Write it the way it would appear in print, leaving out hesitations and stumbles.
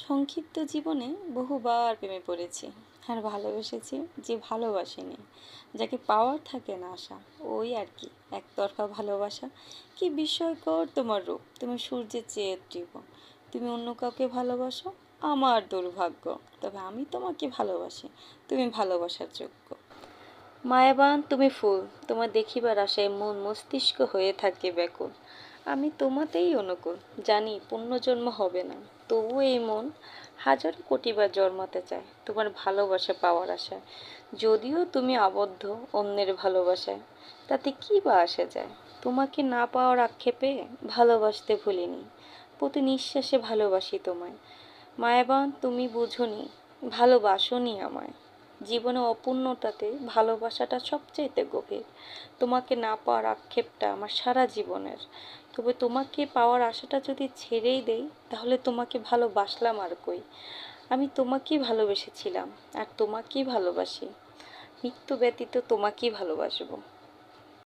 সংক্ষিপ্ত জীবনে বহুবার প্রেমে পড়েছি আর ভালোবেসেছি যে ভালোবাসেনি, যাকে পাওয়ার থাকে না আশা, ওই আর কি একতরফা ভালোবাসা। কি বিস্ময়কর তোমার রূপ, তুমি সূর্যের চেয়ে তীব্র। তুমি অন্য কাউকে ভালোবাসো, আমার দুর্ভাগ্য। তবে আমি তোমাকে ভালোবাসি, তুমি ভালোবাসার যোগ্য। মায়াবান তুমি ফুল, তোমার দেখিবার আশায় মন মস্তিষ্ক হয়ে থাকে ব্যাকুল। আমি তোমাতেই অনুকূল, জানি পুনর্জন্ম হবে না, তবু এই মন হাজারো কোটিবার জন্মাতে চায় তোমার ভালোবাসা পাওয়ার আশায়। যদিও তুমি আবদ্ধ অন্যের ভালোবাসায়, তাতে কি বা আসে যায়? তোমাকে না পাওয়ার আক্ষেপে ভালোবাসতে ভুলিনি, প্রতি নিঃশ্বাসে ভালোবাসি তোমায়। মায়াবান তুমি বুঝোনি, ভালোবাসোনি আমায়। জীবনে অপূর্ণতাতে ভালোবাসাটা সবচাইতে গভীর। তোমাকে না পাওয়ার আক্ষেপটা আমার সারা জীবনের। তবে তোমাকে পাওয়ার আশাটা যদি ছেড়েই দেই, তাহলে তোমাকে ভালোবাসলাম আর কই? আমি তোমাকেই ভালোবেসেছিলাম আর তোমাকেই ভালোবাসি, মৃত্যু ব্যতীত তোমাকেই ভালোবাসবো।